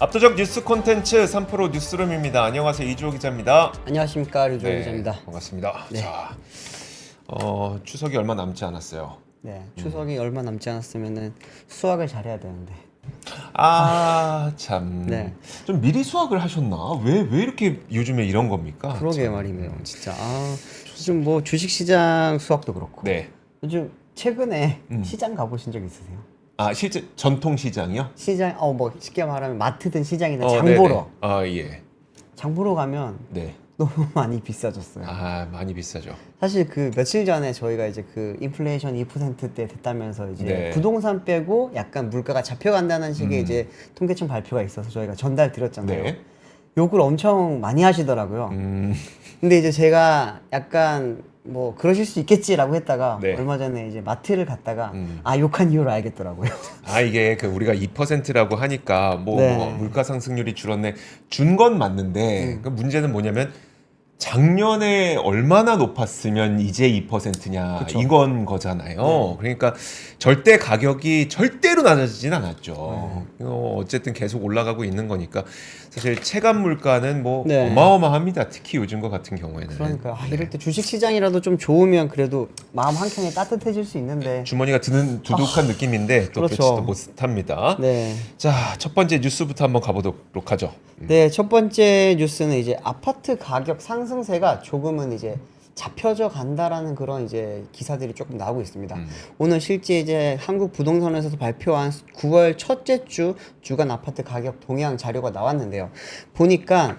압도적 뉴스 콘텐츠 3프로 뉴스룸입니다. 안녕하세요, 이주호 기자입니다. 안녕하십니까, 류주호 기자입니다. 반갑습니다. 네. 자, 추석이 얼마 남지 않았어요. 네, 추석이 얼마 남지 않았으면은 수학을 잘해야 되는데. 참. 네. 좀 미리 수학을 하셨나? 왜 이렇게 요즘에 이런 겁니까? 그러게 참. 말이네요, 진짜. 요즘 뭐 주식시장 수학도 그렇고. 네. 요즘 최근에 시장 가보신 적 있으세요? 실제 전통 시장이요? 시장, 뭐 쉽게 말하면 마트든 시장이든 네네. 장 보러. 예. 장 보러 가면 네. 너무 많이 비싸졌어요. 많이 비싸죠. 사실 그 며칠 전에 저희가 이제 그 인플레이션 2%대 됐다면서 이제 네. 부동산 빼고 약간 물가가 잡혀간다는 식의 이제 통계청 발표가 있어서 저희가 전달 드렸잖아요. 네. 욕을 엄청 많이 하시더라고요. 근데 이제 제가 약간 뭐 그러실 수 있겠지라고 했다가 네. 얼마 전에 이제 마트를 갔다가 욕한 이유를 알겠더라고요. 이게 우리가 2%라고 하니까 네. 뭐 물가 상승률이 줄었네. 준 건 맞는데 그 문제는 뭐냐면 작년에 얼마나 높았으면 이제 2%냐 그쵸. 이건 거잖아요. 네. 그러니까 절대 가격이 절대로 낮아지진 않았죠. 어쨌든 계속 올라가고 있는 거니까 사실 체감 물가는 뭐 네. 어마어마합니다. 특히 요즘과 같은 경우에는. 그러니까 이럴 때 주식 시장이라도 좀 좋으면 그래도 마음 한켠이 따뜻해질 수 있는데. 주머니가 드는 두둑한 느낌인데 또 그렇죠. 그렇지도 못합니다. 네. 자, 첫 번째 뉴스부터 한번 가보도록 하죠. 네, 첫 번째 뉴스는 이제 아파트 가격 상승세가 조금은 이제 잡혀져 간다라는 그런 이제 기사들이 조금 나오고 있습니다. 오늘 실제 이제 한국 부동산에서도 발표한 9월 첫째 주 주간 아파트 가격 동향 자료가 나왔는데요. 보니까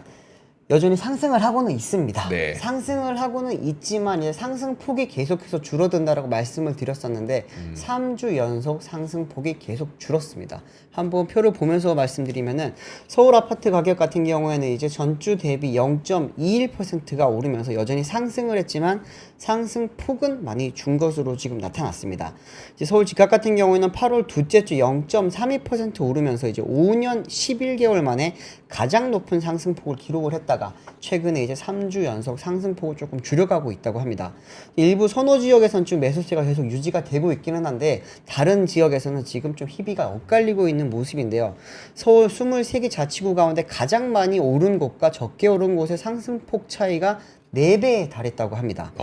여전히 상승을 하고는 있습니다. 네. 상승을 하고는 있지만 이제 상승폭이 계속해서 줄어든다라고 말씀을 드렸었는데 3주 연속 상승폭이 계속 줄었습니다. 한번 표를 보면서 말씀드리면은 서울 아파트 가격 같은 경우에는 이제 전주 대비 0.21%가 오르면서 여전히 상승을 했지만 상승폭은 많이 준 것으로 지금 나타났습니다. 이제 서울 집값 같은 경우에는 8월 둘째 주 0.32% 오르면서 이제 5년 11개월 만에 가장 높은 상승폭을 기록을 했다가 최근에 이제 3주 연속 상승폭을 조금 줄여가고 있다고 합니다. 일부 선호 지역에서는 좀 매수세가 계속 유지가 되고 있기는 한데 다른 지역에서는 지금 좀 희비가 엇갈리고 있는 모습인데요. 서울 23개 자치구 가운데 가장 많이 오른 곳과 적게 오른 곳의 상승폭 차이가 4배에 달했다고 합니다.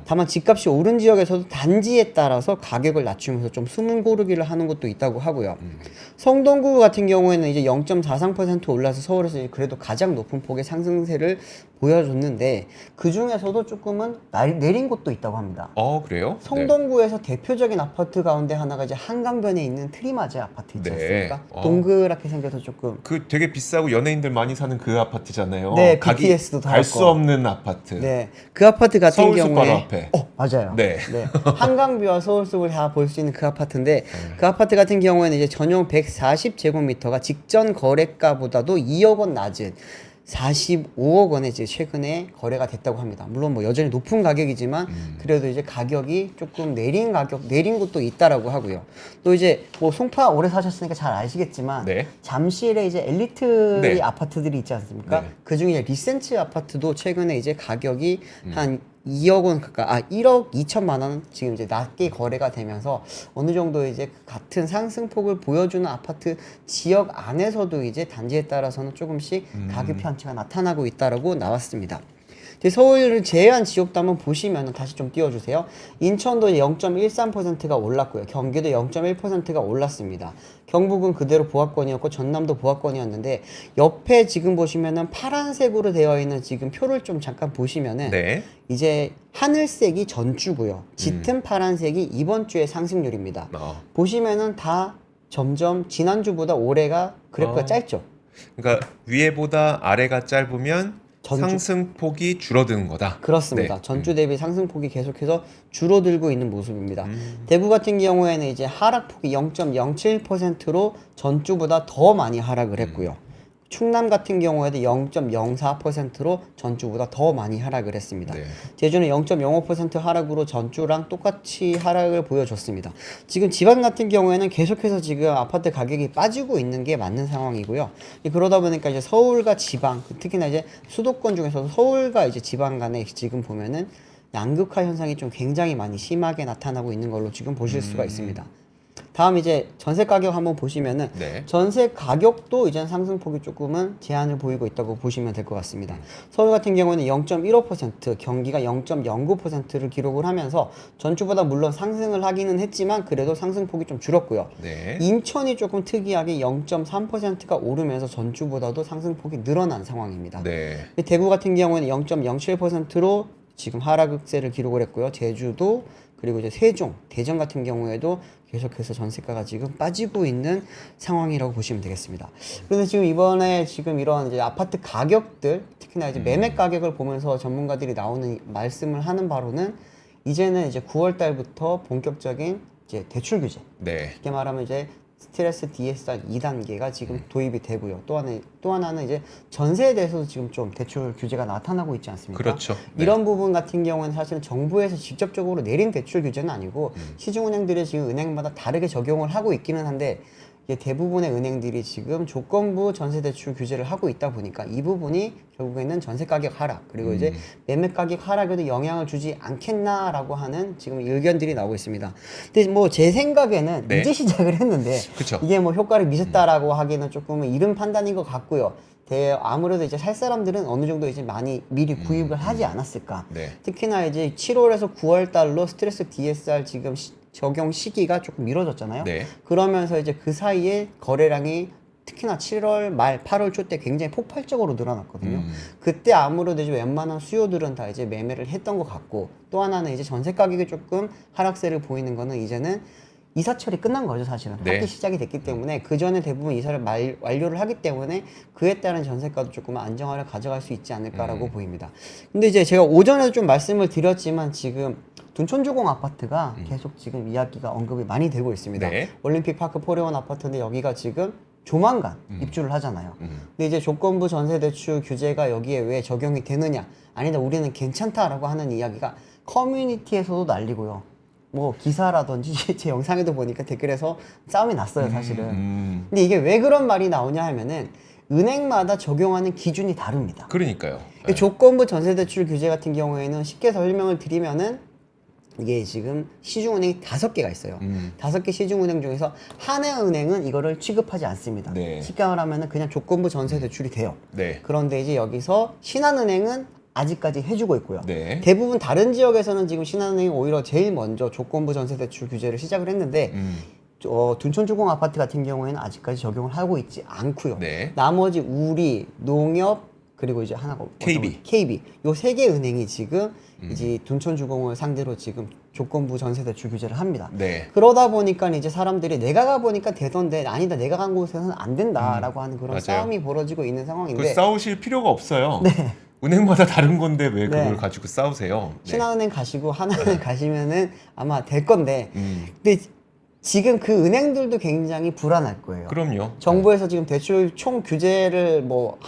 다만 집값이 오른 지역에서도 단지에 따라서 가격을 낮추면서 좀 숨은 고르기를 하는 것도 있다고 하고요. 성동구 같은 경우에는 이제 0.43% 올라서 서울에서 그래도 가장 높은 폭의 상승세를 보여줬는데 그 중에서도 조금은 내린 곳도 있다고 합니다. 그래요? 성동구에서 대표적인 아파트 가운데 하나가 이제 한강변에 있는 트리마즈 아파트 있지 않습니까? 네. 동그랗게 생겨서 조금 되게 비싸고 연예인들 많이 사는 그 아파트잖아요. 네, BTS도 다 갈 수 있고. 없는 아파트. 네, 그 아파트 같은 서울숲 바로 경우에 앞에. 맞아요. 네. 한강뷰와 서울숲을 다 볼 수 있는 그 아파트인데 그 아파트 같은 경우에는 이제 전용 140제곱미터가 직전 거래가보다도 2억 원 낮은 45억 원에 이제 최근에 거래가 됐다고 합니다. 물론 뭐 여전히 높은 가격이지만 그래도 이제 가격이 조금 내린 곳도 있다라고 하고요. 또 이제 뭐 송파 오래 사셨으니까 잘 아시겠지만 네. 잠실에 이제 엘리트 네. 아파트들이 있지 않습니까? 네. 그 중에 리센츠 아파트도 최근에 이제 가격이 한 2억 원 가까이, 1억 2천만 원 지금 이제 낮게 거래가 되면서 어느 정도 이제 같은 상승폭을 보여주는 아파트 지역 안에서도 이제 단지에 따라서는 조금씩 가격 편차가 나타나고 있다라고 나왔습니다. 서울을 제외한 지역도 한번 보시면 다시 좀 띄워주세요. 인천도 0.13%가 올랐고요. 경기도 0.1%가 올랐습니다. 경북은 그대로 보합권이었고 전남도 보합권이었는데 옆에 지금 보시면은 파란색으로 되어 있는 지금 표를 좀 잠깐 보시면은 네. 이제 하늘색이 전주고요. 짙은 파란색이 이번 주의 상승률입니다. 보시면은 다 점점 지난주보다 올해가 그래프가 짧죠. 그러니까 위에보다 아래가 짧으면 상승폭이 줄어드는 거다. 그렇습니다. 네. 전주 대비 상승폭이 계속해서 줄어들고 있는 모습입니다. 대구 같은 경우에는 이제 하락폭이 0.07%로 전주보다 더 많이 하락을 했고요. 충남 같은 경우에도 0.04%로 전주보다 더 많이 하락을 했습니다. 네. 제주는 0.05% 하락으로 전주랑 똑같이 하락을 보여줬습니다. 지금 지방 같은 경우에는 계속해서 지금 아파트 가격이 빠지고 있는 게 맞는 상황이고요. 그러다 보니까 이제 서울과 지방, 특히나 이제 수도권 중에서도 서울과 이제 지방 간에 지금 보면은 양극화 현상이 좀 굉장히 많이 심하게 나타나고 있는 걸로 지금 보실 수가 있습니다. 다음 이제 전세 가격 한번 보시면은 네. 전세 가격도 이제 상승폭이 조금은 제한을 보이고 있다고 보시면 될 것 같습니다. 서울 같은 경우는 0.15%, 경기가 0.09%를 기록을 하면서 전주보다 물론 상승을 하기는 했지만 그래도 상승폭이 좀 줄었고요. 네. 인천이 조금 특이하게 0.3%가 오르면서 전주보다도 상승폭이 늘어난 상황입니다. 네. 대구 같은 경우는 0.07%로 지금 하락세를 기록을 했고요. 제주도 그리고 이제 세종, 대전 같은 경우에도 계속해서 전세가가 지금 빠지고 있는 상황이라고 보시면 되겠습니다. 그런데 지금 이번에 지금 이런 이제 아파트 가격들, 특히나 이제 매매 가격을 보면서 전문가들이 나오는 말씀을 하는 바로는 이제는 이제 9월 달부터 본격적인 이제 대출 규제. 네. 쉽게 말하면 이제 스트레스 DSR 2단계가 지금 도입이 되고요. 또 하나는 이제 전세에 대해서도 지금 좀 대출 규제가 나타나고 있지 않습니까? 그렇죠. 네. 이런 부분 같은 경우는 사실은 정부에서 직접적으로 내린 대출 규제는 아니고 시중은행들이 지금 은행마다 다르게 적용을 하고 있기는 한데 이게 대부분의 은행들이 지금 조건부 전세 대출 규제를 하고 있다 보니까 이 부분이 결국에는 전세 가격 하락 그리고 이제 매매 가격 하락에도 영향을 주지 않겠나라고 하는 지금 의견들이 나오고 있습니다. 근데 뭐 제 생각에는 네. 이제 시작을 했는데 그쵸. 이게 뭐 효과를 미쳤다라고 하기는 조금 이른 판단인 것 같고요. 아무래도 이제 살 사람들은 어느 정도 이제 많이 미리 구입을 하지 않았을까. 네. 특히나 이제 7월에서 9월 달로 스트레스 DSR 지금 적용 시기가 조금 미뤄졌잖아요. 네. 그러면서 이제 그 사이에 거래량이 특히나 7월 말 8월 초 때 굉장히 폭발적으로 늘어났거든요. 그때 아무래도 이제 웬만한 수요들은 다 이제 매매를 했던 것 같고 또 하나는 이제 전세 가격이 조금 하락세를 보이는 거는 이제는 이사철이 끝난 거죠, 사실은. 네. 학기 시작이 됐기 때문에 그 전에 대부분 이사를 완료를 하기 때문에 그에 따른 전세가도 조금 안정화를 가져갈 수 있지 않을까라고 보입니다. 근데 이제 제가 오전에도 좀 말씀을 드렸지만 지금 둔촌주공 아파트가 계속 지금 이야기가 언급이 많이 되고 있습니다. 네. 올림픽파크 포레원 아파트인데 여기가 지금 조만간 입주를 하잖아요. 근데 이제 조건부 전세 대출 규제가 여기에 왜 적용이 되느냐? 아니다, 우리는 괜찮다라고 하는 이야기가 커뮤니티에서도 날리고요. 뭐 기사라든지 제 영상에도 보니까 댓글에서 싸움이 났어요, 사실은. 근데 이게 왜 그런 말이 나오냐 하면은 은행마다 적용하는 기준이 다릅니다. 그러니까요. 이 조건부 전세대출 규제 같은 경우에는 쉽게 설명을 드리면은 이게 지금 시중은행이 5개가 있어요. 5개 시중은행 중에서 하나은행은 이거를 취급하지 않습니다. 네. 쉽게 말하면은 그냥 조건부 전세 대출이 돼요. 네. 그런데 이제 여기서 신한은행은 아직까지 해주고 있고요. 네. 대부분 다른 지역에서는 지금 신한은행이 오히려 제일 먼저 조건부 전세 대출 규제를 시작을 했는데 둔촌주공 아파트 같은 경우에는 아직까지 적용을 하고 있지 않고요. 네. 나머지 우리, 농협 그리고 이제 하나가 KB. KB 요 3개 은행이 지금 이제 둔촌주공을 상대로 지금 조건부 전세 대출 규제를 합니다. 네. 그러다 보니까 이제 사람들이 내가 가 보니까 되던데 아니다, 내가 간 곳에서는 안 된다라고 하는 그런 맞아요. 싸움이 벌어지고 있는 상황인데 그 싸우실 필요가 없어요. 은행마다 다른 건데 왜 그걸 네. 가지고 싸우세요? 네. 신한은행 가시고 하나은행 가시면은 아마 될 건데 근데 지금 그 은행들도 굉장히 불안할 거예요. 그럼요. 정부에서 지금 대출 총 규제를 뭐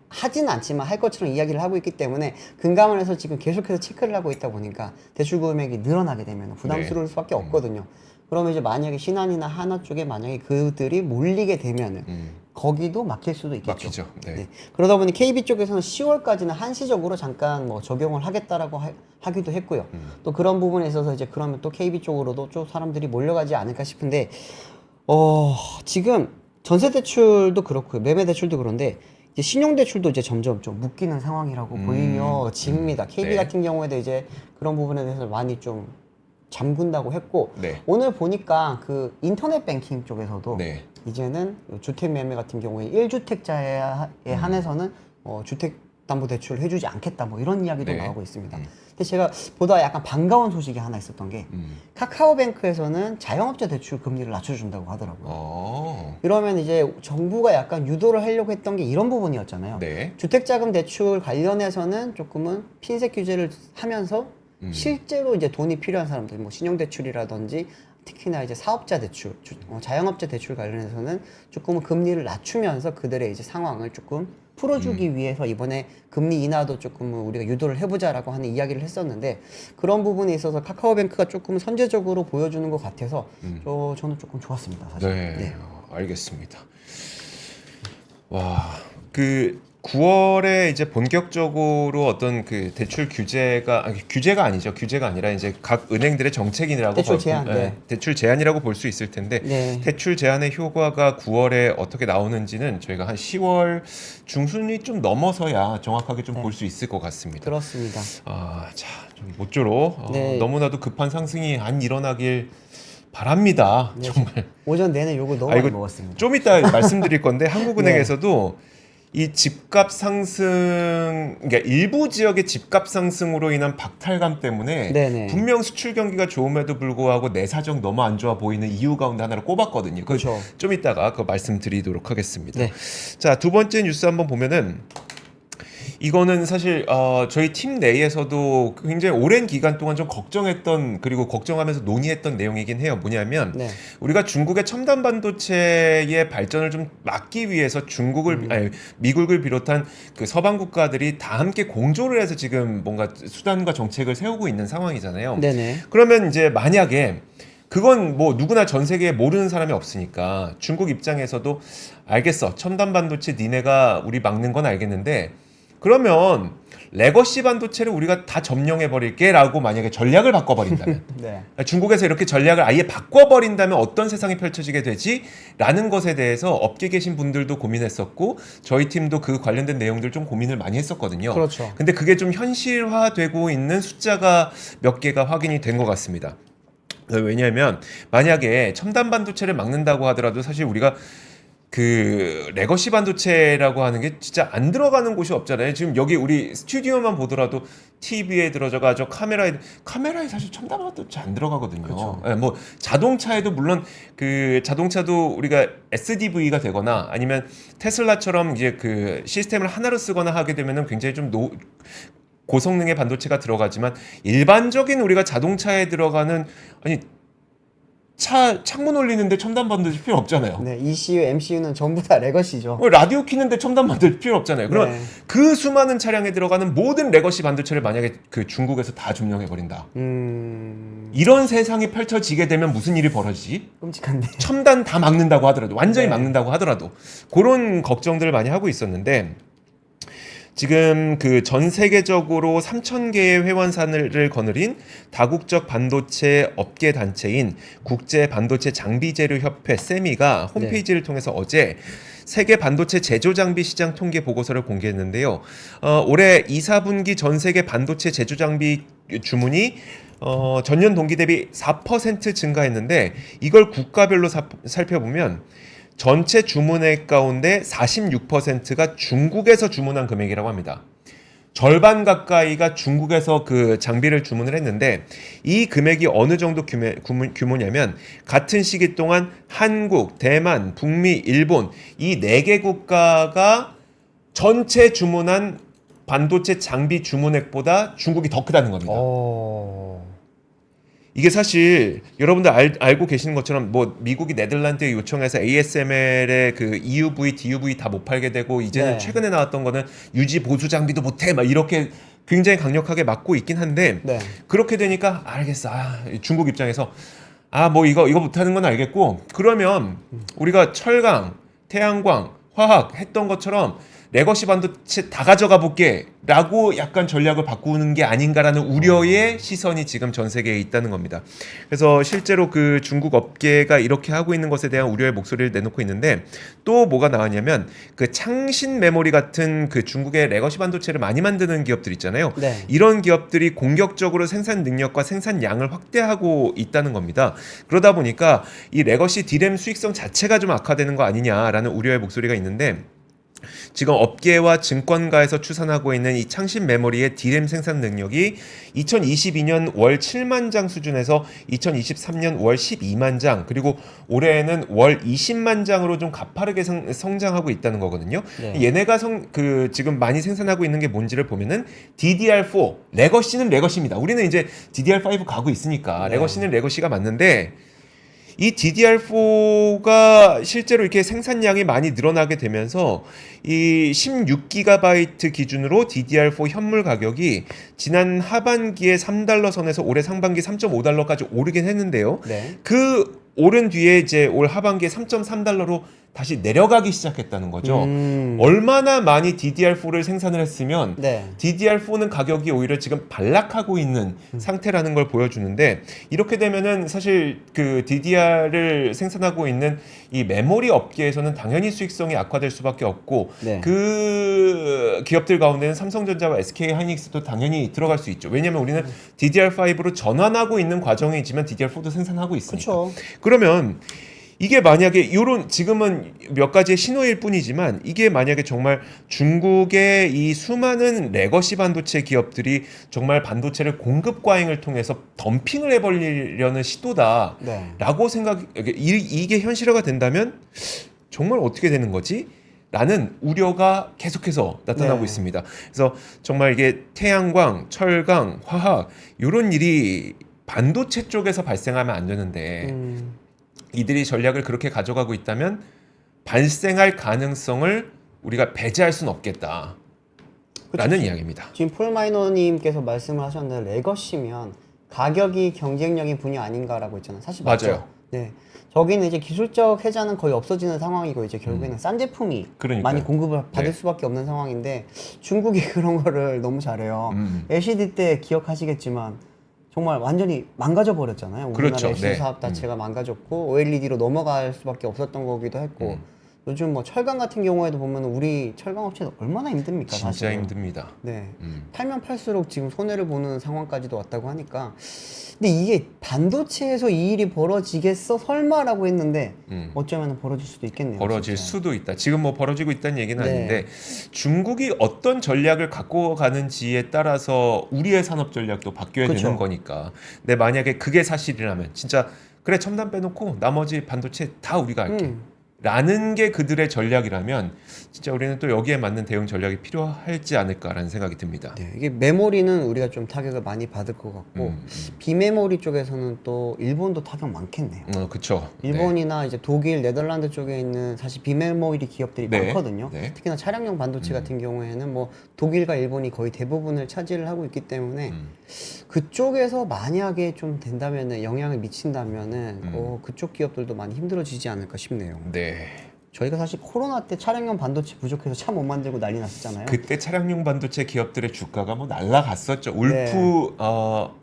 하지는 않지만 할 것처럼 이야기를 하고 있기 때문에 금감원에서 지금 계속해서 체크를 하고 있다 보니까 대출 금액이 늘어나게 되면 부담스러울 수밖에 없거든요. 그러면 이제 만약에 신한이나 하나 쪽에 만약에 그들이 몰리게 되면은 거기도 막힐 수도 있겠죠. 막히죠. 네. 네. 그러다 보니 KB 쪽에서는 10월까지는 한시적으로 잠깐 뭐 적용을 하겠다라고 하기도 했고요. 또 그런 부분에 있어서 이제 그러면 또 KB 쪽으로도 좀 사람들이 몰려가지 않을까 싶은데 지금 전세 대출도 그렇고요. 매매 대출도 그런데 이제 신용 대출도 이제 점점 좀 묶이는 상황이라고 보이며집니다. KB 네. 같은 경우에도 이제 그런 부분에 대해서 많이 좀 잠근다고 했고 네. 오늘 보니까 그 인터넷 뱅킹 쪽에서도 네. 이제는 주택 매매 같은 경우에 1주택자에 한해서는 주택담보대출을 해주지 않겠다 뭐 이런 이야기도 네. 나오고 있습니다. 근데 제가 보다 약간 반가운 소식이 하나 있었던 게 카카오뱅크에서는 자영업자 대출 금리를 낮춰준다고 하더라고요. 이러면 이제 정부가 약간 유도를 하려고 했던 게 이런 부분이었잖아요. 네. 주택자금 대출 관련해서는 조금은 핀셋 규제를 하면서 실제로 이제 돈이 필요한 사람들, 뭐 신용대출이라든지 특히나 이제 사업자 대출, 자영업자 대출 관련해서는 조금은 금리를 낮추면서 그들의 이제 상황을 조금 풀어주기 위해서 이번에 금리 인하도 조금 우리가 유도를 해보자라고 하는 이야기를 했었는데 그런 부분에 있어서 카카오뱅크가 조금 선제적으로 보여주는 것 같아서 저는 조금 좋았습니다, 사실. 네. 알겠습니다. 와, 그 9월에 이제 본격적으로 어떤 그 대출 규제가 아니죠. 규제가 아니라 이제 각 은행들의 정책이라고 대출 제한, 네. 대출 제한이라고 볼 수 있을 텐데 네. 대출 제한의 효과가 9월에 어떻게 나오는지는 저희가 한 10월 중순이 좀 넘어서야 정확하게 좀 볼 수 있을 것 같습니다. 그렇습니다. 자, 좀 모쪼록 네. 너무나도 급한 상승이 안 일어나길 바랍니다. 네, 정말. 오전 내내 욕을 너무 많이 먹었습니다. 좀 이따 말씀드릴 건데 한국은행에서도 이 집값 상승, 그러니까 일부 지역의 집값 상승으로 인한 박탈감 때문에 네네. 분명 수출 경기가 좋음에도 불구하고 내 사정 너무 안 좋아 보이는 이유 가운데 하나를 꼽았거든요. 그렇죠. 좀 이따가 그 말씀드리도록 하겠습니다. 네. 자, 두 번째 뉴스 한번 보면은 이거는 사실 저희 팀 내에서도 굉장히 오랜 기간 동안 좀 걱정했던 그리고 걱정하면서 논의했던 내용이긴 해요. 뭐냐면 네. 우리가 중국의 첨단 반도체의 발전을 좀 막기 위해서 미국을 비롯한 그 서방 국가들이 다 함께 공조를 해서 지금 뭔가 수단과 정책을 세우고 있는 상황이잖아요. 네네. 그러면 이제 만약에 그건 뭐 누구나 전 세계에 모르는 사람이 없으니까 중국 입장에서도 알겠어. 첨단 반도체 니네가 우리 막는 건 알겠는데 그러면 레거시 반도체를 우리가 다 점령해 버릴게 라고 만약에 전략을 바꿔버린다면 네. 중국에서 이렇게 전략을 아예 바꿔버린다면 어떤 세상이 펼쳐지게 되지? 라는 것에 대해서 업계에 계신 분들도 고민했었고 저희 팀도 그 관련된 내용들 좀 고민을 많이 했었거든요. 그렇죠. 근데 그게 좀 현실화되고 있는 숫자가 몇 개가 확인이 된 것 같습니다. 왜냐하면 만약에 첨단 반도체를 막는다고 하더라도 사실 우리가 그 레거시 반도체라고 하는 게 진짜 안 들어가는 곳이 없잖아요. 지금 여기 우리 스튜디오만 보더라도 TV에 들어가죠. 카메라에 사실 첨단 반도체 안 들어가거든요. 그렇죠. 네, 뭐 자동차에도 물론 그 자동차도 우리가 SDV가 되거나 아니면 테슬라처럼 이제 그 시스템을 하나로 쓰거나 하게 되면은 굉장히 좀 고성능의 반도체가 들어가지만 일반적인 우리가 자동차에 들어가는 창문 올리는데 첨단 반도체 필요 없잖아요. 네. ECU, MCU는 전부 다 레거시죠. 라디오 키는데 첨단 반도체 필요 없잖아요. 그럼 네. 그 수많은 차량에 들어가는 모든 레거시 반도체를 만약에 그 중국에서 다 점령해 버린다. 이런 세상이 펼쳐지게 되면 무슨 일이 벌어지지? 끔찍한데. 첨단 다 막는다고 하더라도 완전히 네. 막는다고 하더라도 그런 걱정들을 많이 하고 있었는데 지금 그 전 세계적으로 3,000개의 회원사를 거느린 다국적 반도체 업계 단체인 국제 반도체 장비 재료 협회 세미가 홈페이지를 통해서 어제 세계 반도체 제조 장비 시장 통계 보고서를 공개했는데요. 올해 2, 4분기 전 세계 반도체 제조 장비 주문이 전년 동기 대비 4% 증가했는데 이걸 국가별로 살펴보면 전체 주문액 가운데 46%가 중국에서 주문한 금액이라고 합니다. 절반 가까이가 중국에서 그 장비를 주문을 했는데 이 금액이 어느 정도 규모냐면 같은 시기 동안 한국, 대만, 북미, 일본 이 4개 국가가 전체 주문한 반도체 장비 주문액보다 중국이 더 크다는 겁니다. 이게 사실 여러분들 알고 계시는 것처럼 뭐 미국이 네덜란드에 요청해서 ASML의 그 EUV, DUV 다 못 팔게 되고 이제는 네. 최근에 나왔던 거는 유지 보수 장비도 못해 막 이렇게 굉장히 강력하게 막고 있긴 한데 네. 그렇게 되니까 알겠어. 중국 입장에서 뭐 이거 못하는 건 알겠고 그러면 우리가 철강, 태양광, 화학 했던 것처럼 레거시 반도체 다 가져가 볼게 라고 약간 전략을 바꾸는 게 아닌가라는 우려의 시선이 지금 전 세계에 있다는 겁니다. 그래서 실제로 그 중국 업계가 이렇게 하고 있는 것에 대한 우려의 목소리를 내놓고 있는데 또 뭐가 나왔냐면 그 창신 메모리 같은 그 중국의 레거시 반도체를 많이 만드는 기업들 있잖아요. 네. 이런 기업들이 공격적으로 생산 능력과 생산량을 확대하고 있다는 겁니다. 그러다 보니까 이 레거시 D램 수익성 자체가 좀 악화되는 거 아니냐라는 우려의 목소리가 있는데 지금 업계와 증권가에서 추산하고 있는 이 창신 메모리의 D램 생산 능력이 2022년 월 7만 장 수준에서 2023년 월 12만 장 그리고 올해에는 월 20만 장으로 좀 가파르게 성장하고 있다는 거거든요. 네. 얘네가 지금 많이 생산하고 있는 게 뭔지를 보면은 DDR4 레거시는 레거시입니다. 우리는 이제 DDR5 가고 있으니까 네. 레거시는 레거시가 맞는데 이 DDR4가 실제로 이렇게 생산량이 많이 늘어나게 되면서 이 16GB 기준으로 DDR4 현물 가격이 지난 하반기에 $3 선에서 올해 상반기 $3.5까지 오르긴 했는데요. 네. 그 오른 뒤에 이제 올 하반기에 $3.3로 다시 내려가기 시작했다는 거죠. 얼마나 많이 DDR4를 생산을 했으면 네. DDR4는 가격이 오히려 지금 반락하고 있는 상태라는 걸 보여주는데, 이렇게 되면은 사실 그 DDR을 생산하고 있는 이 메모리 업계에서는 당연히 수익성이 악화될 수밖에 없고, 네. 그 기업들 가운데는 삼성전자와 SK 하이닉스도 당연히 들어갈 수 있죠. 왜냐면 우리는 DDR5로 전환하고 있는 과정이지만 DDR4도 생산하고 있으니까. 그렇죠. 그러면 이게 만약에 요런 지금은 몇 가지의 신호일 뿐이지만, 이게 만약에 정말 중국의 이 수많은 레거시 반도체 기업들이 정말 반도체를 공급 과잉을 통해서 덤핑을 해버리려는 시도다라고 네. 이게 현실화가 된다면 정말 어떻게 되는 거지? 라는 우려가 계속해서 나타나고 네. 있습니다. 그래서 정말 이게 태양광, 철강, 화학 이런 일이 반도체 쪽에서 발생하면 안 되는데, 이들이 전략을 그렇게 가져가고 있다면 발생할 가능성을 우리가 배제할 수는 없겠다. 라는 이야기입니다. 지금 폴마이너님께서 말씀을 하셨는데 레거시면 가격이 경쟁력인 분야 아닌가라고 했잖아요. 사실 맞죠. 맞아요. 네. 저기는 이제 기술적 혜자는 거의 없어지는 상황이고 이제 결국에는 싼 제품이 그러니까요. 많이 공급을 받을 네. 수밖에 없는 상황인데 중국이 그런 거를 너무 잘해요. LCD 때 기억하시겠지만 정말 완전히 망가져 버렸잖아요. 우리나라 그렇죠. LCD 네. 사업 자체가 망가졌고 OLED로 넘어갈 수밖에 없었던 거기도 했고 요즘 뭐 철강 같은 경우에도 보면 우리 철강 업체도 얼마나 힘듭니까? 진짜 사실은. 힘듭니다. 네. 팔면 팔수록 지금 손해를 보는 상황까지도 왔다고 하니까. 근데 이게 반도체에서 이 일이 벌어지겠어? 설마라고 했는데 어쩌면 벌어질 수도 있겠네요. 벌어질 진짜. 수도 있다. 지금 뭐 벌어지고 있다는 얘기는 네. 아닌데, 중국이 어떤 전략을 갖고 가는지에 따라서 우리의 산업 전략도 바뀌어야 그쵸. 되는 거니까. 근데 만약에 그게 사실이라면 진짜 그래, 첨단 빼놓고 나머지 반도체 다 우리가 할게 라는 게 그들의 전략이라면 진짜 우리는 또 여기에 맞는 대응 전략이 필요할지 않을까라는 생각이 듭니다. 네, 이게 메모리는 우리가 좀 타격을 많이 받을 것 같고 비메모리 쪽에서는 또 일본도 타격 많겠네요. 그쵸. 일본이나 이제 독일, 네덜란드 쪽에 있는 사실 비메모리 기업들이 네. 많거든요. 네. 특히나 차량용 반도체 같은 경우에는 뭐 독일과 일본이 거의 대부분을 차지를 하고 있기 때문에 그쪽에서 만약에 좀 된다면은 영향을 미친다면은 그쪽 기업들도 많이 힘들어지지 않을까 싶네요. 네. 저희가 사실 코로나 때 차량용 반도체 부족해서 차 못 만들고 난리 났었잖아요. 그때 차량용 반도체 기업들의 주가가 뭐 날라갔었죠. 네.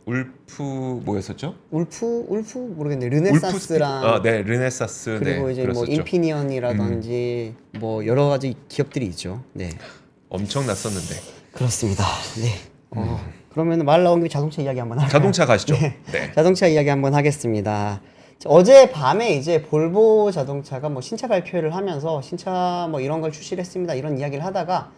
울프 뭐였었죠? 울프 모르겠네. 르네사스랑 네, 르네사스. 그리고 네, 이제 뭐 그랬었죠. 인피니언이라든지 뭐 여러 가지 기업들이 있죠. 네. 엄청났었는데. 그렇습니다. 네. 그러면 말 나온 김에 자동차 이야기 한번 할까요? 자동차 가시죠. 네. 네. 자동차 이야기 한번 하겠습니다. 어제 밤에 이제 볼보 자동차가 뭐 신차 발표를 하면서 신차 뭐 이런 걸 출시를 했습니다. 이런 이야기를 하다가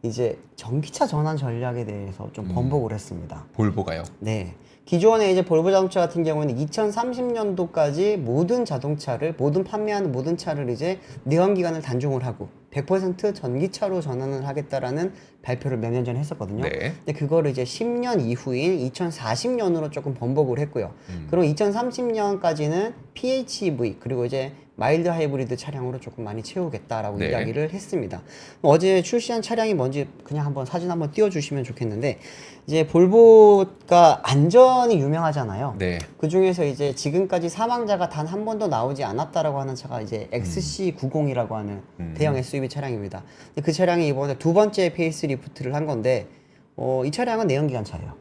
이제 전기차 전환 전략에 대해서 좀 번복을 했습니다. 볼보가요. 네. 기존에 이제 볼보 자동차 같은 경우에는 2030년도까지 모든 판매하는 모든 차를 이제 내연기관을 단종을 하고 100% 전기차로 전환을 하겠다라는 발표를 몇 년 전에 했었거든요. 네. 근데 그거를 이제 10년 이후인 2040년으로 조금 번복을 했고요. 그리고 2030년까지는 PHEV 그리고 이제 마일드 하이브리드 차량으로 조금 많이 채우겠다라고 네. 이야기를 했습니다. 어제 출시한 차량이 뭔지 그냥 한번 사진 한번 띄워주시면 좋겠는데 이제 볼보가 안전이 유명하잖아요. 네. 그 중에서 이제 지금까지 사망자가 단 한 번도 나오지 않았다라고 하는 차가 이제 XC90이라고 하는 대형 SUV 차량입니다. 근데 그 차량이 이번에 두 번째 페이스리프트를 한 건데 이 차량은 내연기관 차예요.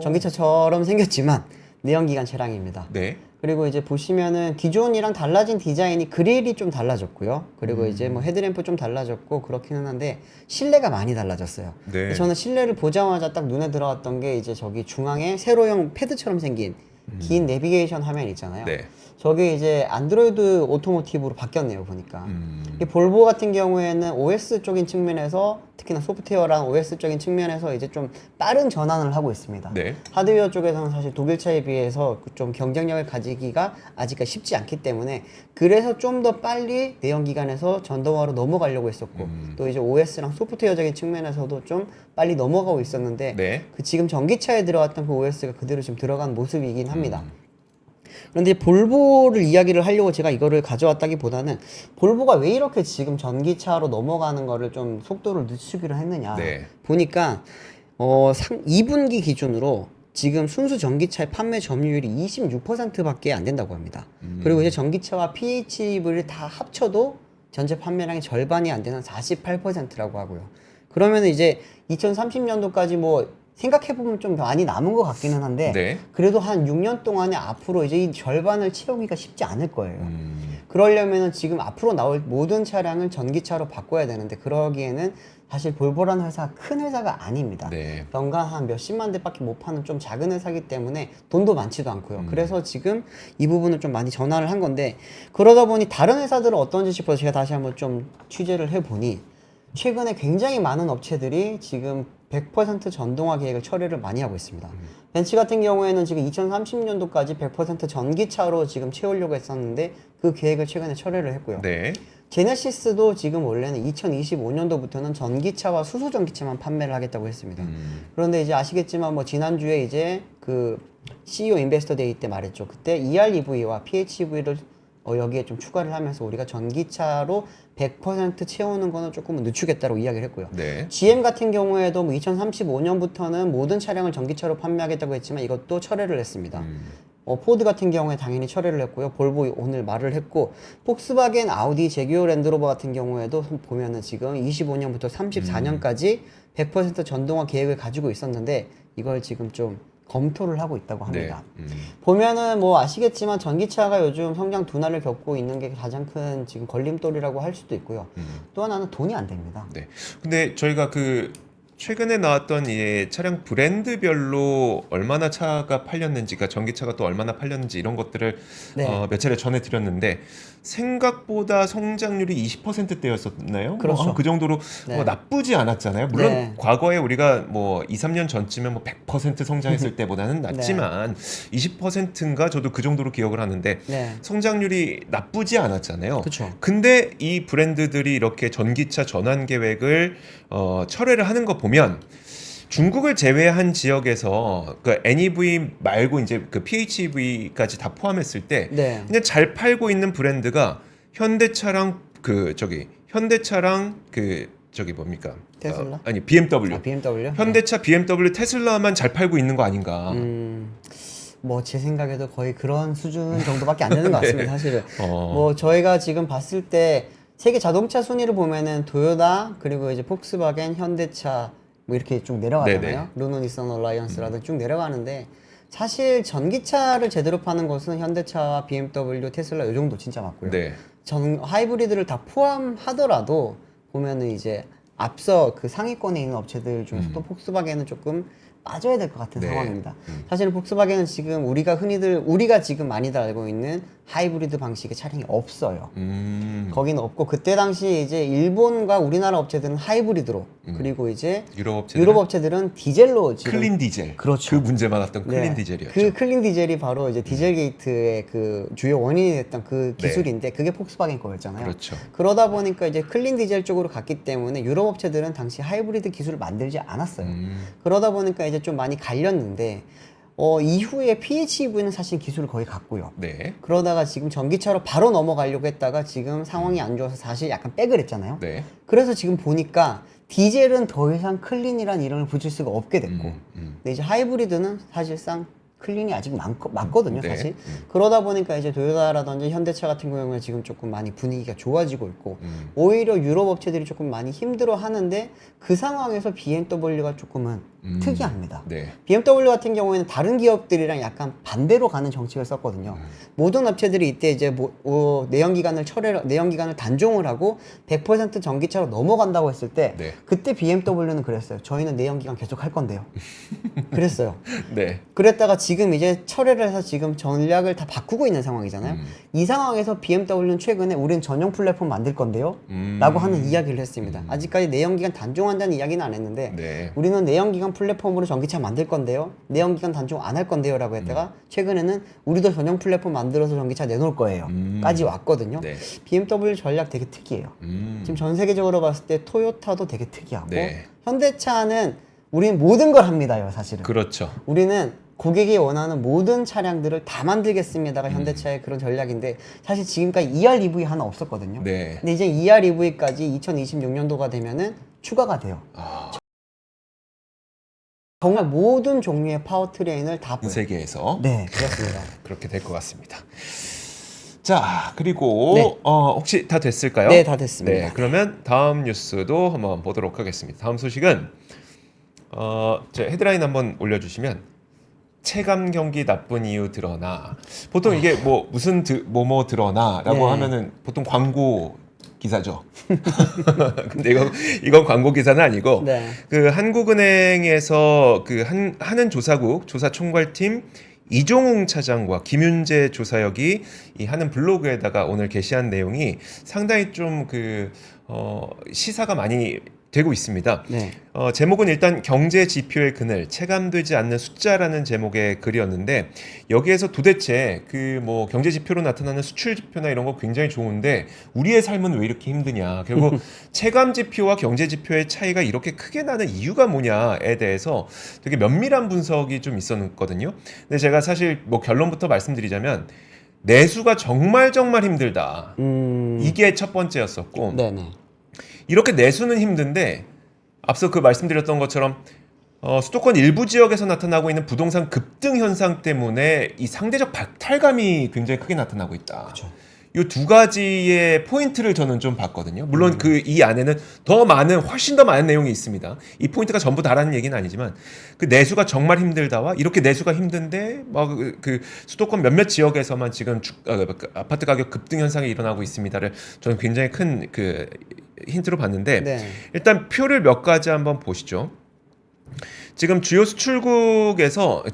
전기차처럼 생겼지만 내연기관 차량입니다. 네. 그리고 이제 보시면은 기존이랑 달라진 디자인이 그릴이 좀 달라졌고요. 그리고 이제 뭐 헤드램프 좀 달라졌고 그렇기는 한데 실내가 많이 달라졌어요. 네. 저는 실내를 보자마자 딱 눈에 들어왔던 게 이제 저기 중앙에 세로형 패드처럼 생긴 긴 내비게이션 화면 있잖아요. 네. 저게 이제 안드로이드 오토모티브로 바뀌었네요, 보니까. 이 볼보 같은 경우에는 OS 쪽인 측면에서 특히나 소프트웨어랑 OS 쪽인 측면에서 이제 좀 빠른 전환을 하고 있습니다. 네. 하드웨어 쪽에서는 사실 독일차에 비해서 좀 경쟁력을 가지기가 아직까지 쉽지 않기 때문에 그래서 좀 더 빨리 내연기관에서 전동화로 넘어가려고 했었고 또 이제 OS랑 소프트웨어적인 측면에서도 좀 빨리 넘어가고 있었는데 네. 그 지금 전기차에 들어갔던 그 OS가 그대로 지금 들어간 모습이긴 합니다. 그런데 볼보를 이야기를 하려고 제가 이거를 가져왔다기보다는 볼보가 왜 이렇게 지금 전기차로 넘어가는 거를 좀 속도를 늦추기로 했느냐 네. 보니까 2분기 기준으로 지금 순수 전기차의 판매 점유율이 26%밖에 안 된다고 합니다. 그리고 이제 전기차와 PHEV를 다 합쳐도 전체 판매량의 절반이 안 되는 48%라고 하고요. 그러면 이제 2030년도까지 뭐 생각해보면 좀 많이 남은 것 같기는 한데 네. 그래도 한 6년 동안에 앞으로 이제 이 절반을 채우기가 쉽지 않을 거예요. 그러려면은 지금 앞으로 나올 모든 차량을 전기차로 바꿔야 되는데 그러기에는 사실 볼보라는 회사가 큰 회사가 아닙니다. 네. 연간 한 몇십만 대밖에 못 파는 좀 작은 회사이기 때문에 돈도 많지도 않고요. 그래서 지금 이 부분을 좀 많이 전환을 한 건데 그러다 보니 다른 회사들은 어떤지 싶어서 제가 다시 한번 좀 취재를 해보니 최근에 굉장히 많은 업체들이 지금 100% 전동화 계획을 철회를 많이 하고 있습니다. 벤츠 같은 경우에는 지금 2030년도까지 100% 전기차로 지금 채우려고 했었는데 그 계획을 최근에 철회를 했고요. 네. 제네시스도 지금 원래는 2025년도부터는 전기차와 수소 전기차만 판매를 하겠다고 했습니다. 그런데 이제 아시겠지만 뭐 지난주에 이제 그 CEO 인베스터 데이 때 말했죠. 그때 EREV와 PHEV를 여기에 좀 추가를 하면서 우리가 전기차로 100% 채우는 거는 조금 늦추겠다고 이야기를 했고요. 네. GM 같은 경우에도 뭐 2035년부터는 모든 차량을 전기차로 판매하겠다고 했지만 이것도 철회를 했습니다. 포드 같은 경우에 당연히 철회를 했고요. 볼보 오늘 말을 했고, 폭스바겐, 아우디, 제규어 랜드로버 같은 경우에도 보면은 지금 25년부터 34년까지 100% 전동화 계획을 가지고 있었는데 이걸 지금 좀 검토를 하고 있다고 합니다. 네. 보면은 뭐 아시겠지만 전기차가 요즘 성장 둔화를 겪고 있는 게 가장 큰 지금 걸림돌이라고 할 수도 있고요. 또 하나는 돈이 안 됩니다. 네. 근데 저희가 그 최근에 나왔던 이 차량 브랜드별로 얼마나 차가 팔렸는지가 전기차가 또 얼마나 팔렸는지 이런 것들을 네. 몇 차례 전해드렸는데 생각보다 성장률이 20%대였었나요? 그렇죠. 그 정도로 네. 뭐 나쁘지 않았잖아요. 물론 네. 과거에 우리가 뭐 2, 3년 전쯤에 뭐 100% 성장했을 때보다는 낮지만 20%인가 저도 그 정도로 기억을 하는데 네. 성장률이 나쁘지 않았잖아요. 그쵸. 근데 이 브랜드들이 이렇게 전기차 전환 계획을 철회를 하는 거 보면 중국을 제외한 지역에서 그 NEV 말고 이제 그 PHEV까지 다 포함했을 때 네. 그냥 잘 팔고 있는 브랜드가 현대차랑 뭡니까? 테슬라? 아니 BMW. BMW? 현대차, BMW, 테슬라만 잘 팔고 있는 거 아닌가? 뭐 제 생각에도 거의 그런 수준 정도밖에 안 되는 것 같습니다. 네. 사실은 뭐 저희가 지금 봤을 때 세계 자동차 순위를 보면은 토요타 그리고 이제 폭스바겐, 현대차 뭐 이렇게 쭉 내려가잖아요. 네네. 르노, 니산, 얼라이언스라든 쭉 내려가는데 사실 전기차를 제대로 파는 것은 현대차와 BMW, 테슬라 이 정도 진짜 맞고요. 네. 하이브리드를 다 포함하더라도 보면은 이제 앞서 그 상위권에 있는 업체들 중에서도 폭스바겐은 조금 빠져야 될 것 같은 네. 상황입니다. 사실 폭스바겐은 지금 우리가 지금 많이들 알고 있는 하이브리드 방식의 차량이 없어요. 거기는 없고 그때 당시 이제 일본과 우리나라 업체들은 하이브리드로 그리고 이제 유럽 업체들은 디젤로 지금 클린 디젤. 그렇죠. 그 문제 많았던 클린 네. 디젤이었죠. 그 클린 디젤이 바로 이제 디젤 게이트의 그 주요 원인이 됐던 그 기술인데 그게 폭스바겐 거였잖아요. 그렇죠. 그러다 보니까 이제 클린 디젤 쪽으로 갔기 때문에 유럽 업체들은 당시 하이브리드 기술을 만들지 않았어요. 그러다 보니까 이제 좀 많이 갈렸는데 이후에 PHEV는 사실 기술을 거의 갖고요. 네. 그러다가 지금 전기차로 바로 넘어가려고 했다가 지금 상황이 안 좋아서 사실 약간 백을 했잖아요. 네. 그래서 지금 보니까 디젤은 더 이상 클린이라는 이름을 붙일 수가 없게 됐고 근데 이제 하이브리드는 사실상 클린이 아직 많거든요, 네. 사실. 그러다 보니까 이제 토요타라든지 현대차 같은 경우에 지금 조금 많이 분위기가 좋아지고 있고 오히려 유럽 업체들이 조금 많이 힘들어 하는데 그 상황에서 BMW가 조금은 특이합니다. 네. BMW 같은 경우에는 다른 기업들이랑 약간 반대로 가는 정책을 썼거든요. 모든 업체들이 이때 이제 내연기관을 단종을 하고 100% 전기차로 넘어간다고 했을 때 네. 그때 BMW는 그랬어요. 저희는 내연기관 계속 할 건데요. 그랬어요. 네. 그랬다가 지금 이제 철회를 해서 지금 전략을 다 바꾸고 있는 상황이잖아요. 이 상황에서 BMW는 최근에 우린 전용 플랫폼 만들 건데요. 라고 하는 이야기를 했습니다. 아직까지 내연기관 단종한다는 이야기는 안 했는데 네. 우리는 내연기관 플랫폼으로 전기차 만들 건데요. 내연기관 단종 안 할 건데요. 라고 했다가 최근에는 우리도 전용 플랫폼 만들어서 전기차 내놓을 거예요. 까지 왔거든요. 네. BMW 전략 되게 특이해요. 지금 전 세계적으로 봤을 때 토요타도 되게 특이하고 네. 현대차는 우리는 모든 걸 합니다요. 사실은. 그렇죠. 우리는 고객이 원하는 모든 차량들을 다 만들겠습니다가 현대차의 그런 전략인데 사실 지금까지 EREV 하나 없었거든요. 네. 근데 이제 EREV까지 2026년도가 되면은 추가가 돼요. 정말 모든 종류의 파워트레인을 다 전 세계에서 네, 그렇습니다. 그렇게 될 것 같습니다. 자, 그리고 네. 혹시 다 됐을까요? 네, 다 됐습니다. 네, 그러면 다음 뉴스도 한번 보도록 하겠습니다. 다음 소식은 제 헤드라인 한번 올려주시면 체감 경기 나쁜 이유 드러나. 보통 이게 뭐 무슨 뭐뭐 드러나라고 네. 하면은 보통 광고 기사죠. 근데 이건 광고 기사는 아니고 네. 그 한국은행에서 그 하는 조사국 조사총괄팀 이종웅 차장과 김윤재 조사역이 이 하는 블로그에다가 오늘 게시한 내용이 상당히 좀 시사가 많이 되고 있습니다. 네. 제목은 일단 경제 지표의 그늘 체감되지 않는 숫자라는 제목의 글이었는데 여기에서 도대체 그 뭐 경제 지표로 나타나는 수출 지표나 이런 거 굉장히 좋은데 우리의 삶은 왜 이렇게 힘드냐 결국 체감 지표와 경제 지표의 차이가 이렇게 크게 나는 이유가 뭐냐에 대해서 되게 면밀한 분석이 좀 있었거든요. 근데 제가 사실 뭐 결론부터 말씀드리자면 내수가 정말 힘들다. 이게 첫 번째였었고 네네. 이렇게 내수는 힘든데 앞서 그 말씀드렸던 것처럼 수도권 일부 지역에서 나타나고 있는 부동산 급등 현상 때문에 이 상대적 박탈감이 굉장히 크게 나타나고 있다. 그쵸. 이 두 가지의 포인트를 저는 좀 봤거든요. 물론 이 안에는 훨씬 더 많은 내용이 있습니다. 이 포인트가 전부 다라는 얘기는 아니지만 그 내수가 정말 힘들다와 이렇게 내수가 힘든데 막 그 수도권 몇몇 지역에서만 지금 아파트 가격 급등 현상이 일어나고 있습니다를 저는 굉장히 큰 그 힌트로 봤는데 네. 일단 표를 몇 가지 한번 보시죠. 지금 주요국에서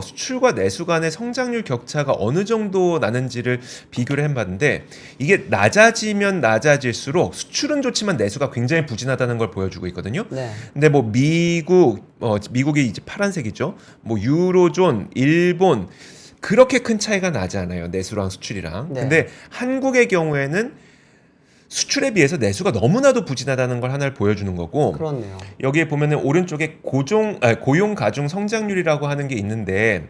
수출과 내수 간의 성장률 격차가 어느 정도 나는지를 비교를 해봤는데 이게 낮아지면 낮아질수록 수출은 좋지만 내수가 굉장히 부진하다는 걸 보여주고 있거든요. 네. 근데 뭐 미국이 이제 파란색이죠. 뭐 유로존, 일본 그렇게 큰 차이가 나지 않아요. 내수랑 수출이랑. 네. 근데 한국의 경우에는 수출에 비해서 내수가 너무나도 부진하다는 걸 하나를 보여주는 거고 그렇네요. 여기에 보면은 오른쪽에 고용 가중 성장률이라고 하는 게 있는데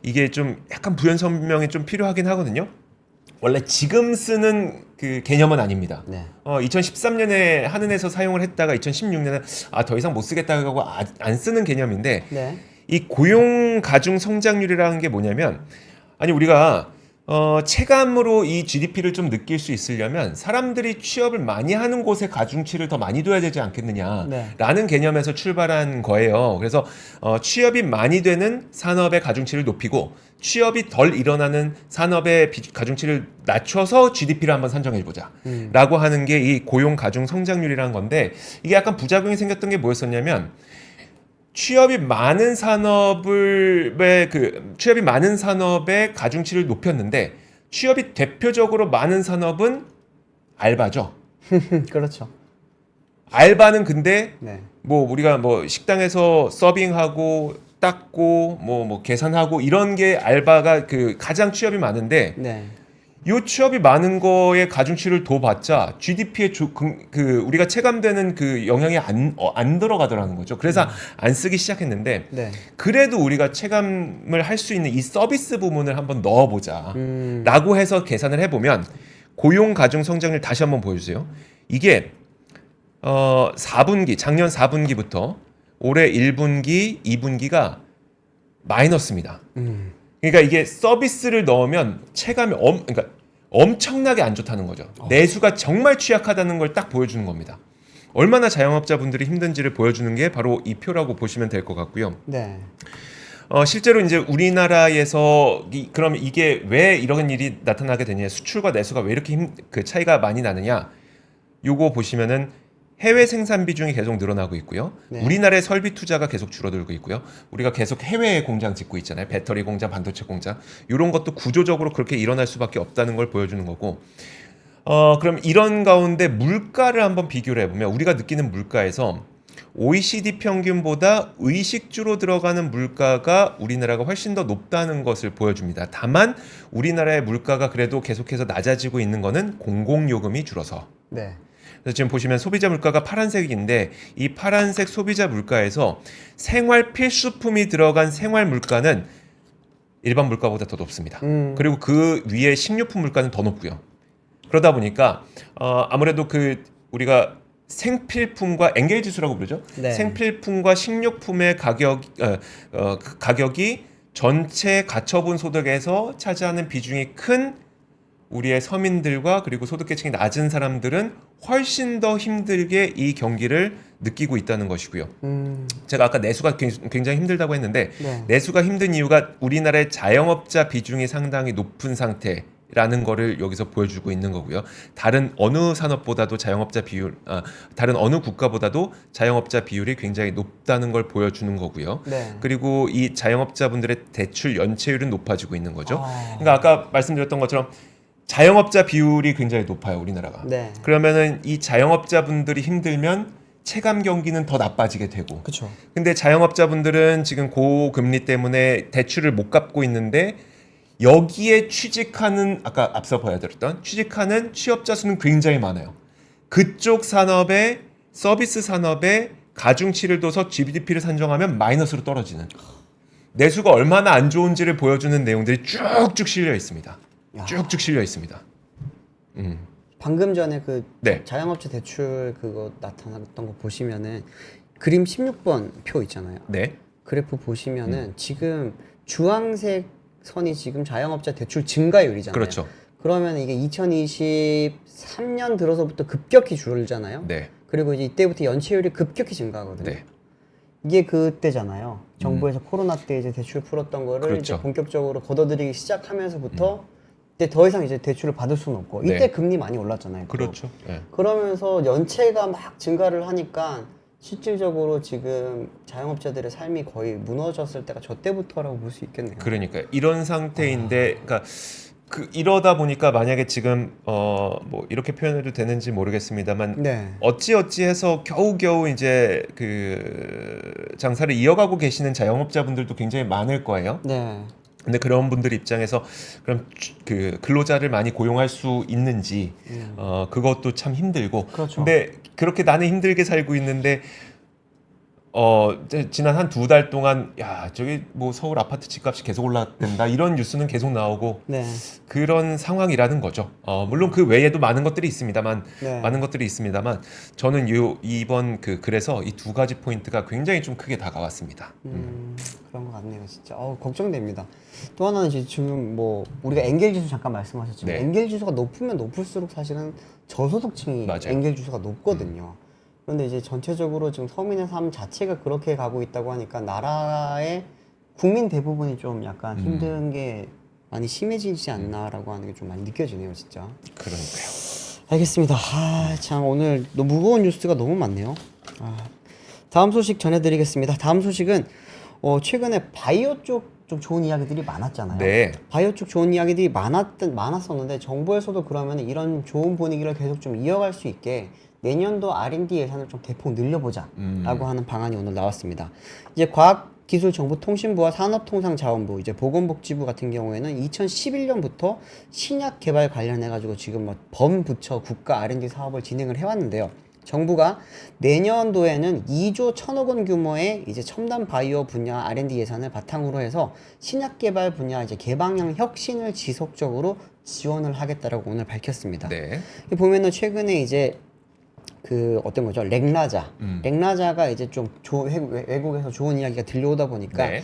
이게 좀 약간 부연 설명이 좀 필요하긴 하거든요. 원래 지금 쓰는 그 개념은 아닙니다. 네. 2013년에 한은에서 사용을 했다가 2016년에 더 이상 못 쓰겠다고 하고 안 쓰는 개념인데 네. 이 고용 가중 성장률이라는 게 뭐냐면 아니 우리가 체감으로 이 GDP를 좀 느낄 수 있으려면 사람들이 취업을 많이 하는 곳에 가중치를 더 많이 둬야 되지 않겠느냐라는 개념에서 출발한 거예요. 그래서 취업이 많이 되는 산업의 가중치를 높이고 취업이 덜 일어나는 산업의 가중치를 낮춰서 GDP를 한번 산정해보자 라고 하는 게 이 고용 가중 성장률이라는 건데 이게 약간 부작용이 생겼던 게 뭐였었냐면 취업이 많은 산업의 가중치를 높였는데 취업이 대표적으로 많은 산업은 알바죠. 그렇죠. 알바는 근데 네. 뭐 우리가 뭐 식당에서 서빙하고 닦고 뭐 계산하고 이런 게 알바가 그 가장 취업이 많은데 네. 요 취업이 많은 거에 가중치를 둬봤자 GDP에 우리가 체감되는 그 영향이 안 들어가더라는 거죠. 그래서 안 쓰기 시작했는데 네. 그래도 우리가 체감을 할 수 있는 이 서비스 부문을 한번 넣어보자 라고 해서 계산을 해보면 고용 가중 성장률 다시 한번 보여주세요. 이게 4분기 작년 4분기부터 올해 1분기 2분기가 마이너스입니다. 그러니까 이게 서비스를 넣으면 체감이 그러니까 엄청나게 안 좋다는 거죠. 내수가 정말 취약하다는 걸 딱 보여주는 겁니다. 얼마나 자영업자분들이 힘든지를 보여주는 게 바로 이 표라고 보시면 될 것 같고요. 네. 실제로 이제 우리나라에서 그럼 이게 왜 이런 일이 나타나게 되냐, 수출과 내수가 왜 이렇게 그 차이가 많이 나느냐, 요거 보시면은 해외 생산 비중이 계속 늘어나고 있고요. 네. 우리나라의 설비 투자가 계속 줄어들고 있고요. 우리가 계속 해외에 공장 짓고 있잖아요. 배터리 공장, 반도체 공장. 이런 것도 구조적으로 그렇게 일어날 수밖에 없다는 걸 보여주는 거고. 그럼 이런 가운데 물가를 한번 비교를 해보면 우리가 느끼는 물가에서 OECD 평균보다 의식주로 들어가는 물가가 우리나라가 훨씬 더 높다는 것을 보여줍니다. 다만 우리나라의 물가가 그래도 계속해서 낮아지고 있는 거는 공공요금이 줄어서. 네. 그래서 지금 보시면 소비자 물가가 파란색인데 이 파란색 소비자 물가에서 생활 필수품이 들어간 생활 물가는 일반 물가보다 더 높습니다. 그리고 그 위에 식료품 물가는 더 높고요. 그러다 보니까 아무래도 우리가 생필품과 엔게이지 수라고 부르죠. 네. 생필품과 식료품의 가격이 전체 가처분 소득에서 차지하는 비중이 큰 우리의 서민들과 그리고 소득계층이 낮은 사람들은 훨씬 더 힘들게 이 경기를 느끼고 있다는 것이고요. 제가 아까 내수가 굉장히 힘들다고 했는데 네. 내수가 힘든 이유가 우리나라의 자영업자 비중이 상당히 높은 상태라는 거를 여기서 보여주고 있는 거고요. 다른 어느 산업보다도 다른 어느 국가보다도 자영업자 비율이 굉장히 높다는 걸 보여주는 거고요. 네. 그리고 이 자영업자분들의 대출 연체율은 높아지고 있는 거죠. 아. 그러니까 아까 말씀드렸던 것처럼 자영업자 비율이 굉장히 높아요, 우리나라가. 네. 그러면은 이 자영업자분들이 힘들면 체감 경기는 더 나빠지게 되고. 그렇죠. 근데 자영업자분들은 지금 고금리 때문에 대출을 못 갚고 있는데 여기에 취직하는 아까 앞서 보여드렸던 취직하는 취업자 수는 굉장히 많아요. 그쪽 산업에 서비스 산업에 가중치를 둬서 GDP를 산정하면 마이너스로 떨어지는 내수가 얼마나 안 좋은지를 보여주는 내용들이 쭉쭉 실려 있습니다. 야. 쭉쭉 실려 있습니다. 방금 전에 그 네. 자영업자 대출 그거 나타났던 거 보시면은 그림 16번 표 있잖아요. 네. 그래프 보시면은 지금 주황색 선이 지금 자영업자 대출 증가율이잖아요. 그렇죠. 그러면 이게 2023년 들어서부터 급격히 줄잖아요. 네. 그리고 이제 이때부터 연체율이 급격히 증가하거든요. 네. 이게 그때잖아요. 정부에서 코로나 때 이제 대출 풀었던 거를 그렇죠. 이제 본격적으로 걷어들이기 시작하면서부터 이제 더 이상 이제 대출을 받을 수는 없고 이때 네. 금리 많이 올랐잖아요. 또. 그렇죠. 네. 그러면서 연체가 막 증가를 하니까 실질적으로 지금 자영업자들의 삶이 거의 무너졌을 때가 저 때부터라고 볼 수 있겠네요. 그러니까 이런 상태인데, 그러니까 이러다 보니까 만약에 지금 뭐 이렇게 표현해도 되는지 모르겠습니다만 네. 어찌어찌해서 겨우겨우 이제 그 장사를 이어가고 계시는 자영업자분들도 굉장히 많을 거예요. 네. 근데 그런 분들 입장에서 그럼 그 근로자를 많이 고용할 수 있는지 그것도 참 힘들고. 그렇죠. 근데 그렇게 나는 힘들게 살고 있는데 지난 한 2달 동안 야 저기 뭐 서울 아파트 집값이 계속 올라간다 이런 뉴스는 계속 나오고 네. 그런 상황이라는 거죠. 물론 그 외에도 많은 것들이 있습니다만 네. 저는 이번 그래서 이 두 가지 포인트가 굉장히 좀 크게 다가왔습니다. 그런 것 같네요, 진짜. 걱정됩니다. 또 하나는 이제 지금 뭐 우리가 엔겔 지수 잠깐 말씀하셨지만 네. 엔겔 지수가 높으면 높을수록 사실은 저소득층이 맞아요. 엔겔 지수가 높거든요. 그런데 이제 전체적으로 지금 서민의 삶 자체가 그렇게 가고 있다고 하니까 나라의 국민 대부분이 좀 약간 힘든 게 많이 심해지지 않나라고 하는 게 좀 많이 느껴지네요, 진짜. 그러니까요. 알겠습니다. 참 오늘 너무 무거운 뉴스가 너무 많네요. 다음 소식 전해드리겠습니다. 다음 소식은 최근에 바이오 쪽 좀 좋은 이야기들이 많았잖아요. 네. 바이오 쪽 좋은 이야기들이 많았었는데 정부에서도 그러면 이런 좋은 분위기를 계속 좀 이어갈 수 있게 내년도 R&D 예산을 좀 대폭 늘려보자라고 하는 방안이 오늘 나왔습니다. 이제 과학기술정보통신부와 산업통상자원부, 이제 보건복지부 같은 경우에는 2011년부터 신약 개발 관련해 가지고 지금 뭐 범부처 국가 R&D 사업을 진행을 해왔는데요. 정부가 내년도에는 2조 1천억 원 규모의 이제 첨단 바이오 분야 R&D 예산을 바탕으로 해서 신약 개발 분야 이제 개방형 혁신을 지속적으로 지원을 하겠다라고 오늘 밝혔습니다. 네. 보면은 최근에 이제 어떤 거죠? 렉나자가 이제 좀 외국에서 좋은 이야기가 들려오다 보니까 네.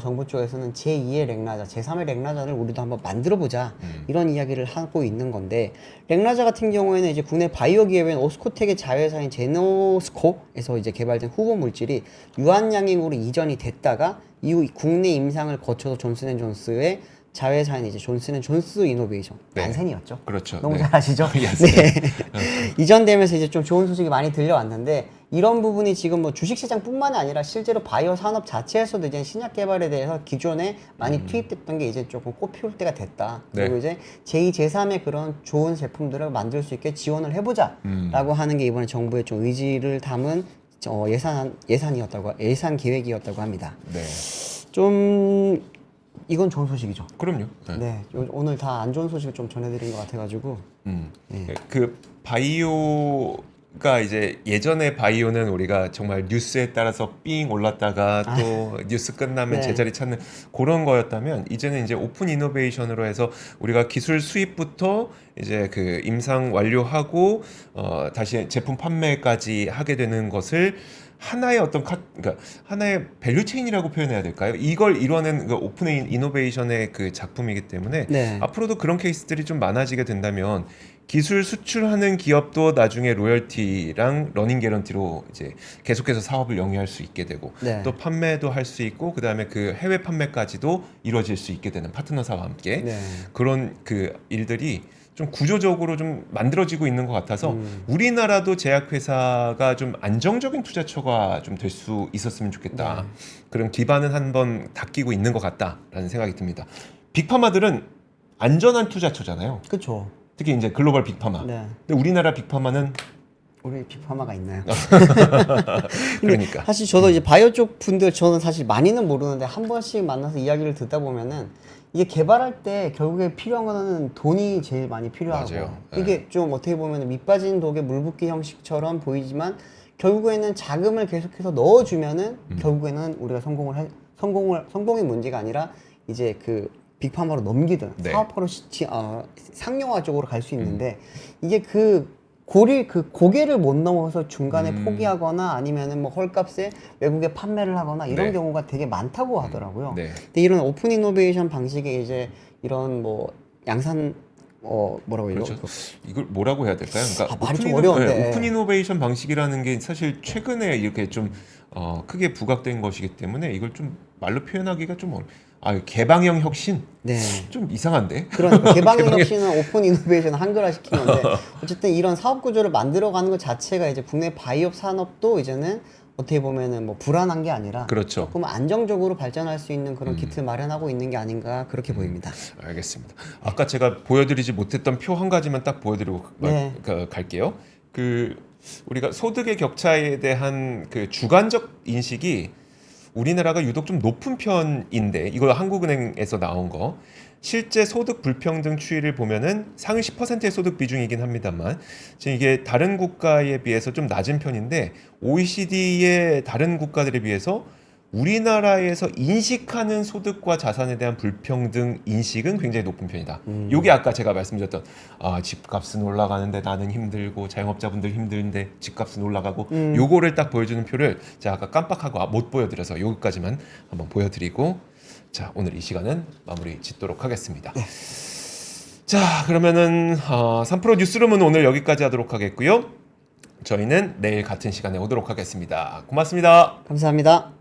정부 쪽에서는 제2의 렉나자, 제3의 렉나자를 우리도 한번 만들어 보자 이런 이야기를 하고 있는 건데 렉나자 같은 경우에는 이제 국내 바이오 기업인 오스코텍의 자회사인 제노스코에서 이제 개발된 후보 물질이 유한양행으로 이전이 됐다가 이후 국내 임상을 거쳐서 존슨앤존스의 자회사인 이제 존슨앤존스 이노베이션 네. 난센이었죠. 그렇죠. 너무 네. 잘 아시죠? Yes. 네. 이전되면서 이제 좀 좋은 소식이 많이 들려왔는데 이런 부분이 지금 뭐 주식시장뿐만이 아니라 실제로 바이오 산업 자체에서도 이제 신약 개발에 대해서 기존에 많이 투입됐던 게 이제 조금 꽃피울 때가 됐다. 그리고 네. 이제 제2, 제3의 그런 좋은 제품들을 만들 수 있게 지원을 해보자라고 하는 게 이번에 정부의 좀 의지를 담은 예산 계획이었다고 합니다. 네. 좀 이건 좋은 소식이죠. 그럼요. 네. 네, 오늘 다 안 좋은 소식을 좀 전해드린 것 같아가지고. 네. 그 바이오 그러니까 이제 예전에 바이오는 우리가 정말 뉴스에 따라서 삥 올랐다가 또 뉴스 끝나면 네. 제자리 찾는 그런 거였다면 이제는 이제 오픈 이노베이션으로 해서 우리가 기술 수입부터 이제 그 임상 완료하고 다시 제품 판매까지 하게 되는 것을 하나의 어떤 그러니까 하나의 밸류 체인이라고 표현해야 될까요? 이걸 이뤄낸 그 오픈 이노베이션의 그 작품이기 때문에 네. 앞으로도 그런 케이스들이 좀 많아지게 된다면 기술 수출하는 기업도 나중에 로열티랑 러닝 개런티로 이제 계속해서 사업을 영위할 수 있게 되고 네. 또 판매도 할 수 있고 그다음에 그 해외 판매까지도 이루어질 수 있게 되는 파트너사와 함께 네. 그런 그 일들이 좀 구조적으로 좀 만들어지고 있는 것 같아서 우리나라도 제약회사가 좀 안정적인 투자처가 좀 될 수 있었으면 좋겠다. 그런 기반은 한번 닦이고 있는 것 같다라는 생각이 듭니다. 빅파마들은 안전한 투자처잖아요. 그렇죠. 특히 이제 글로벌 빅파마. 네. 근데 우리나라 빅파마는 우리 빅파마가 있나요? 그러니까 사실 저도 이제 바이오 쪽 분들 저는 사실 많이는 모르는데 한 번씩 만나서 이야기를 듣다 보면은 이게 개발할 때 결국에 필요한 거는 돈이 제일 많이 필요하고 맞아요. 이게 좀 어떻게 보면 밑 빠진 독에 물 붓기 형식처럼 보이지만 결국에는 자금을 계속해서 넣어주면은 결국에는 우리가 성공이 문제가 아니라 이제 그 빅파마로 넘기든 네. 사업화로 상용화 쪽으로 갈 수 있는데 이게 그 고개를 못 넘어서 중간에 포기하거나 아니면은 뭐 헐값에 외국에 판매를 하거나 이런 네. 경우가 되게 많다고 하더라고요. 네. 근데 이런 오픈 이노베이션 방식의 이제 이런 뭐 양산 뭐라고 해요? 그렇죠. 이걸 뭐라고 해야 될까요? 그러니까 말이 좀 어려운데. 오픈 이노베이션 방식이라는 게 사실 최근에 이렇게 좀 크게 부각된 것이기 때문에 이걸 좀 말로 표현하기가 좀 개방형 혁신 네. 좀 이상한데. 그러니까 개방형 혁신은 오픈 이노베이션 한글화 시킨 건데 어쨌든 이런 사업 구조를 만들어가는 것 자체가 이제 국내 바이오 산업도 이제는 어떻게 보면은 뭐 불안한 게 아니라 그렇죠. 조금 안정적으로 발전할 수 있는 그런 기틀 마련하고 있는 게 아닌가 그렇게 보입니다. 알겠습니다. 아까 제가 보여드리지 못했던 표 한 가지만 딱 보여드리고 네. 갈게요. 그 우리가 소득의 격차에 대한 그 주관적 인식이 우리나라가 유독 좀 높은 편인데 이거 한국은행에서 나온 거 실제 소득 불평등 추이를 보면은 상위 10%의 소득 비중이긴 합니다만 지금 이게 다른 국가에 비해서 좀 낮은 편인데 OECD의 다른 국가들에 비해서 우리나라에서 인식하는 소득과 자산에 대한 불평등 인식은 굉장히 높은 편이다. 요게 아까 제가 말씀드렸던 집값은 올라가는데 나는 힘들고 자영업자분들 힘든데 집값은 올라가고 요거를 딱 보여주는 표를 제가 아까 깜빡하고 못 보여드려서 요거까지만 한번 보여드리고 자 오늘 이 시간은 마무리 짓도록 하겠습니다. 자 그러면은 3프로 뉴스룸은 오늘 여기까지 하도록 하겠고요. 저희는 내일 같은 시간에 오도록 하겠습니다. 고맙습니다. 감사합니다.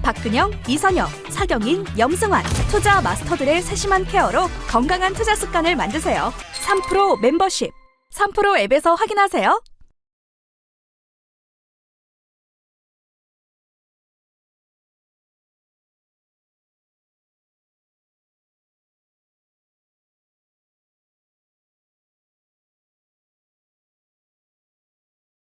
박근영, 이선영, 사경인, 염승환 투자 마스터들의 세심한 케어로 건강한 투자 습관을 만드세요. 3프로 멤버십 3프로 앱에서 확인하세요.